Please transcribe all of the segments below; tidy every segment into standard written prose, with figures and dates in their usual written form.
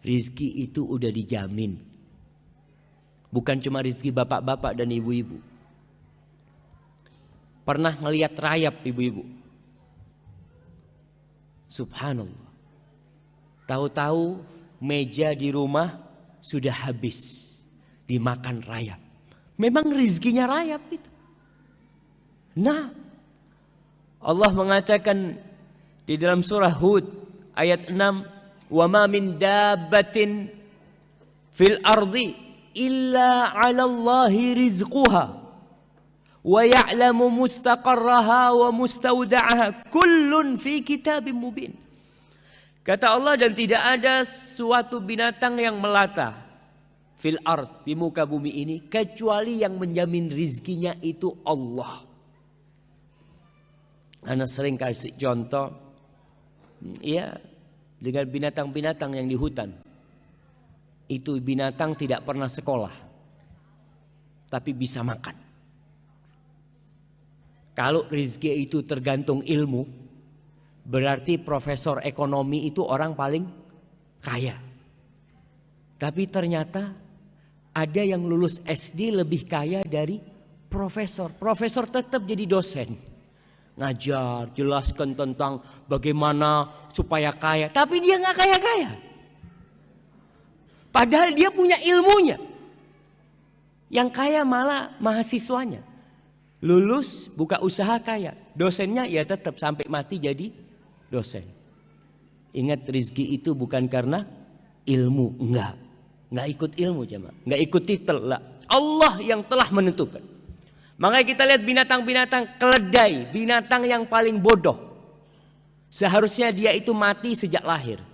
Rizki itu udah dijamin. Bukan cuma rizki bapak-bapak dan ibu-ibu. Pernah ngelihat rayap ibu-ibu? Subhanallah. Tahu-tahu meja di rumah sudah habis dimakan rayap. Memang rizkinya rayap itu. Nah, Allah mengatakan di dalam surah Hud ayat 6, "Wa ma min dabbatin fil ardi illa 'ala Allahi rizquha wa ya'lamu mustaqarraha wa mustawda'aha kullun fi kitabim mubin." Kata Allah, dan tidak ada suatu binatang yang melata fil ard, di muka bumi ini, kecuali yang menjamin rizkinya itu Allah. Ana sering kasih contoh, ya, dengan binatang-binatang yang di hutan. Itu binatang tidak pernah sekolah, tapi bisa makan. Kalau rizki itu tergantung ilmu, berarti profesor ekonomi itu orang paling kaya. Tapi ternyata ada yang lulus SD lebih kaya dari profesor. Profesor tetap jadi dosen. Ngajar, jelaskan tentang bagaimana supaya kaya. Tapi dia gak kaya-kaya. Padahal dia punya ilmunya. Yang kaya malah mahasiswanya. Lulus, buka usaha, kaya. Dosennya ya tetap sampai mati jadi dosen. Ingat, rizki itu bukan karena ilmu. Enggak ikut ilmu jemaah. Enggak ikut titel. Allah yang telah menentukan. Makanya kita lihat binatang-binatang keledai, binatang yang paling bodoh. Seharusnya dia itu mati sejak lahir.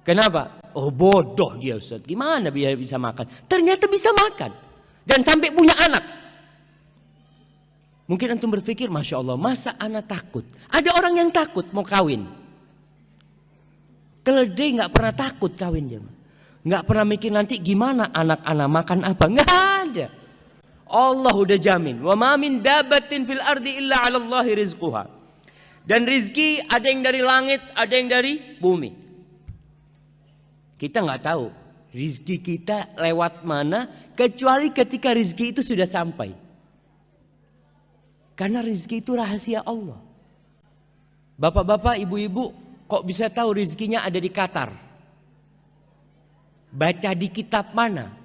Kenapa? Oh, bodoh dia, Ustaz. Gimana biar bisa makan? Ternyata bisa makan. Dan sampai punya anak. Mungkin antum berpikir, Masya Allah, masa anak takut? Ada orang yang takut mau kawin. Keledai gak pernah takut kawin. Gak pernah mikir nanti gimana anak-anak makan apa. Gak ada. Allah udah jamin. Wa ma min dabbatin fil ardi illa 'ala Allahi rizquha. Dan rizki ada yang dari langit, ada yang dari bumi. Kita nggak tahu rizki kita lewat mana, kecuali ketika rizki itu sudah sampai. Karena rizki itu rahasia Allah. Bapak-bapak, ibu-ibu, kok bisa tahu rizkinya ada di Qatar? Baca di kitab mana?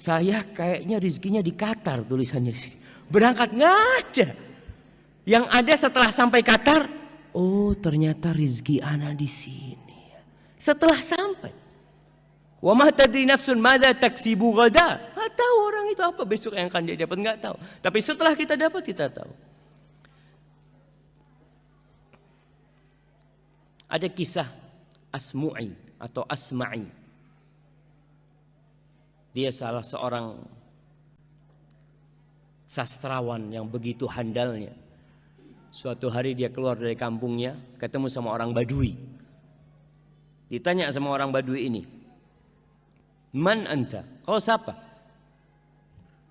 Saya kayaknya rizkinya di Qatar, tulisannya di sini. Berangkat nggak ada. Yang ada setelah sampai Qatar, oh ternyata rizki ana di sini. Setelah sampai, wa ma tadri nafsun madza taksibu ghada. Nggak tahu orang itu apa besok yang akan dia dapat, nggak tahu. Tapi setelah kita dapat, kita tahu. Ada kisah Asmu'i atau Asma'i. Dia salah seorang sastrawan yang begitu handalnya. Suatu hari dia keluar dari kampungnya, ketemu sama orang Badui. Ditanya sama orang Badui ini, "Man anta? Kau siapa?"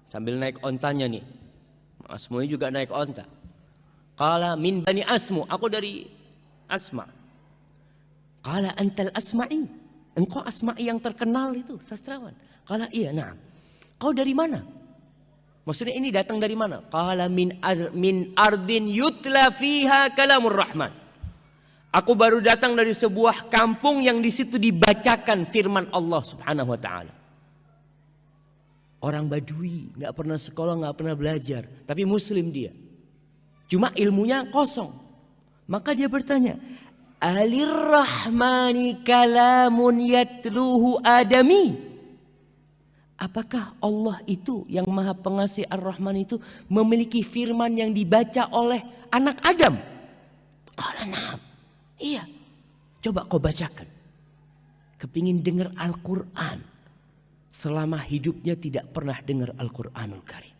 Sambil naik ontanya nih. Asmu'i juga naik onta. Qala min bani Asmu, aku dari Asma. Qala antal Asma'i, engkau Asma'i yang terkenal itu, sastrawan. Qala iya, na'am. Kau dari mana? Maksudnya ini datang dari mana? Qala min ardin yutla fiha kalamur rahman. Aku baru datang dari sebuah kampung yang di situ dibacakan firman Allah Subhanahu wa taala. Orang Badui, enggak pernah sekolah, enggak pernah belajar, tapi muslim dia. Cuma ilmunya kosong. Maka dia bertanya, "Alir rahmani kalamun yatluhu adami?" Apakah Allah itu yang Maha Pengasih Ar-Rahman itu memiliki firman yang dibaca oleh anak Adam? Qala na'am. Iya. Coba kau bacakan. Kepingin dengar Al-Quran. Selama hidupnya tidak pernah dengar Al-Quranul Karim.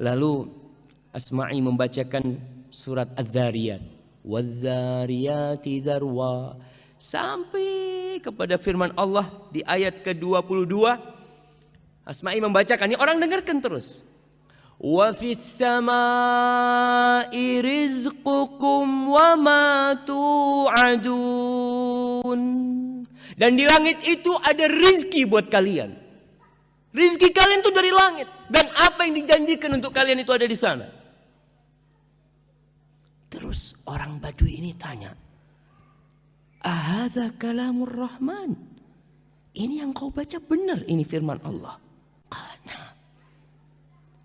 Lalu Asma'i membacakan surat Adz-Dzariyat. Wadz-Dzariyati dzarwa. Sampai kepada firman Allah di ayat ke-22. Asma'i membacakan, ini orang dengarkan terus. Wa fis samai rizqukum wa ma tu'adun. rizqun. Dan di langit itu ada rizki buat kalian. Rizki kalian itu dari langit. Dan apa yang dijanjikan untuk kalian itu ada di sana. Terus orang Badui ini tanya, ahadza kalamur rahman? Ini yang kau baca benar, ini firman Allah. Karena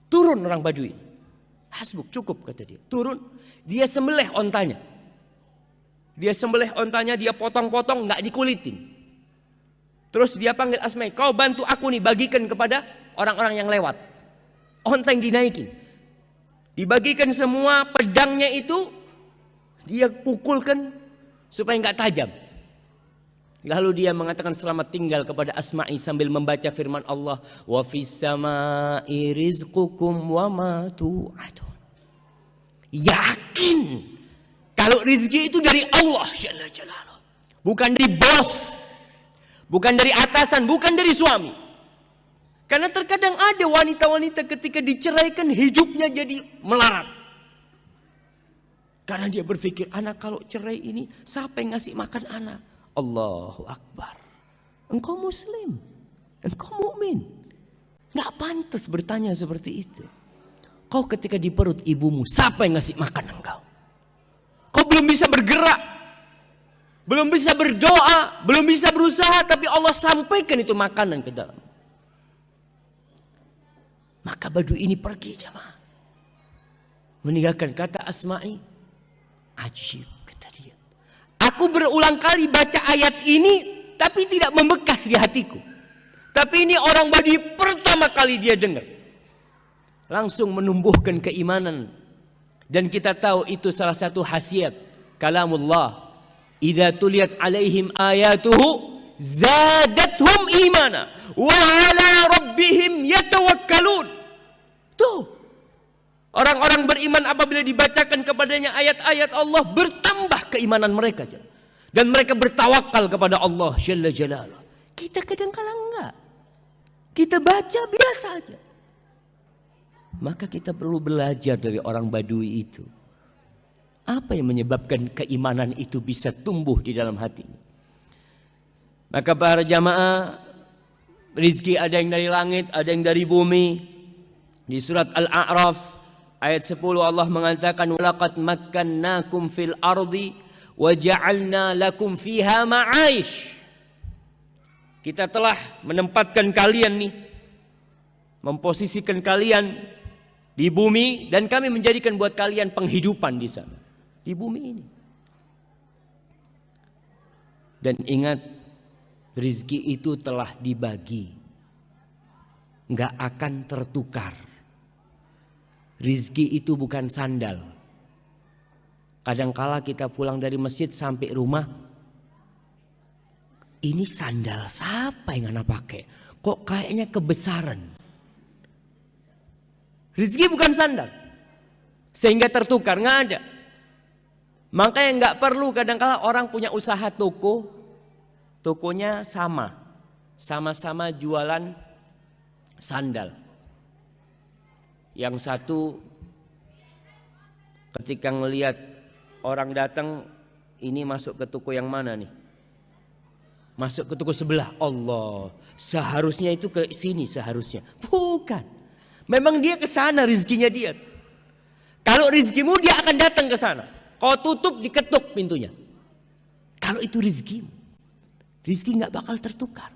turun orang Badui. Hasbuk, cukup kata dia. Turun, dia sembelih ontanya. Dia sembelih ontanya, dia potong-potong, nggak dikulitin. Terus dia panggil Asma'i, kau bantu aku nih, bagikan kepada orang-orang yang lewat. Onta yang dinaikin. Dibagikan semua, pedangnya itu dia pukulkan supaya nggak tajam. Lalu dia mengatakan selamat tinggal kepada Asma'i sambil membaca firman Allah, wa fis sama'i rizqukum wa ma tu'adun. Yakin kalau rizki itu dari Allah Jalla Jalaluhu, bukan dari bos, bukan dari atasan, bukan dari suami. Karena terkadang ada wanita-wanita ketika diceraikan hidupnya jadi melarat. Karena dia berpikir, anak kalau cerai ini siapa yang ngasih makan anak? Allahu Akbar. Engkau muslim, engkau mukmin, nggak pantas bertanya seperti itu. Kau ketika di perut ibumu, siapa yang ngasih makan engkau? Kau belum bisa bergerak, belum bisa berdoa, belum bisa berusaha, tapi Allah sampaikan itu makanan ke dalam. Maka Badui ini pergi jamaah, meninggalkan. Kata Asma'i, ajib kata dia, aku berulang kali baca ayat ini tapi tidak membekas di hatiku. Tapi ini orang Badui pertama kali dia dengar, langsung menumbuhkan keimanan. Dan kita tahu itu salah satu khasiat kalamullah, idza tuliyat alaihim ayatuhu zadathum imana wa ala rabbihim yatawakkalun. Tuh, orang-orang beriman apabila dibacakan kepadanya ayat-ayat Allah, bertambah keimanan mereka, dan mereka bertawakal kepada Allah Jalla Jalaluhu. Kita kadang-kadang enggak, kita baca biasa aja. Maka kita perlu belajar dari orang Badui itu. Apa yang menyebabkan keimanan itu bisa tumbuh di dalam hati? Maka para jamaah, rizki ada yang dari langit, ada yang dari bumi. Di surat Al-A'raf ayat 10 Allah mengatakan, walaqad makkannakum fil ardi wa ja'alna lakum fiha ma'aish. Kita telah menempatkan kalian nih, memposisikan kalian di bumi, dan kami menjadikan buat kalian penghidupan di sana, di bumi ini. Dan ingat, rizki itu telah dibagi, nggak akan tertukar. Rizki itu bukan sandal. Kadangkala kita pulang dari masjid sampai rumah, ini sandal siapa yang anak pakai? Kok kayaknya kebesaran? Rizki bukan sandal sehingga tertukar, nggak ada. Makanya nggak perlu kadangkala orang punya usaha toko, tokonya sama-sama jualan sandal. Yang satu ketika ngelihat orang datang, ini masuk ke toko yang mana nih? Masuk ke toko sebelah. Allah, seharusnya itu ke sini seharusnya. Bukan. Memang dia ke sana rizkinya dia. Kalau rizkimu dia akan datang ke sana. Kau tutup, diketuk pintunya. Kalau itu rizkimu, rizki nggak bakal tertukar.